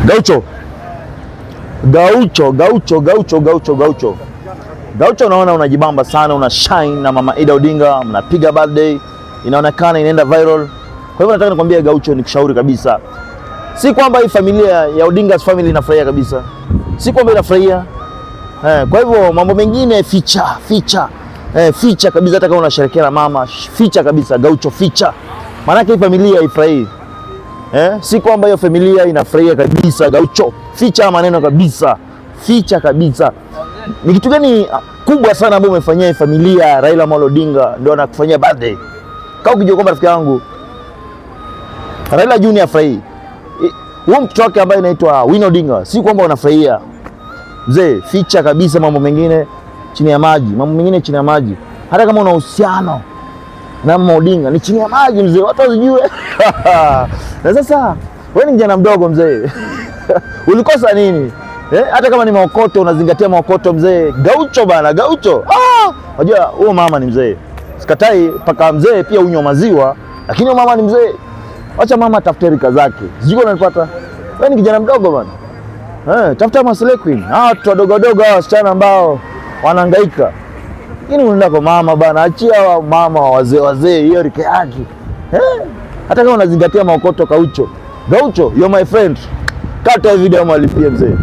Gaucho. Gaucho, Gaucho, Gaucho, Gaucho, Gaucho. Gaucho, unaona unajibamba sana, una shine na Mama Ida Odinga, mnapiga birthday, inaonekana inaenda viral. Kwa hivyo nataka nikwambie Gaucho, nikushauri kabisa. Si kwamba hii familia ya Odinga's family inafurahia kabisa. Si kwamba inafurahia. Kwa hivyo mambo mengine ficha kabisa, hata kama unasherehekea na mama, ficha kabisa Gaucho, ficha. Maana hii familia haifurahii. Si kwamba hiyo familia inafurahia kabisa Gaucho. Ficha maneno kabisa. Ficha kabisa. Ni kitu gani kubwa sana ambayo umefanyia familia Raila Amolo Odinga ndio anakufanyia birthday? Kama ukijua kwamba rafiki yangu Raila Junior afurahi. Huyo mtoto wake ambaye anaitwa Winnie Odinga, si kwamba unafurahia. Mzee, ficha kabisa mambo mengine chini ya maji. Mambo mengine chini ya maji. Hata kama una uhusiano na Mama Odinga ni chini ya maji mzee, watu wasijue. Na sasa wewe ni kijana mdogo mzee. Ulikosa nini? Hata kama ni maokoto unazingatia maokoto mzee. Gaucho bana, Gaucho. Unajua huyo mama ni mzee. Sikatai paka mzee pia unywa maziwa, lakini huyo mama ni mzee. Acha mama atafute rika zake. Sijui unanipata. Wewe ni kijana mdogo bana. Tafuta Masle Queen. Watu wadogo hao wasichana ambao wanahangaika. Lakini unaenda kwa mama bana, achia mama wazee hiyo rika yake. Hata kama unazingatia maokoto Gaucho. Gaucho, you're my friend. Kata video mwalipie mzee.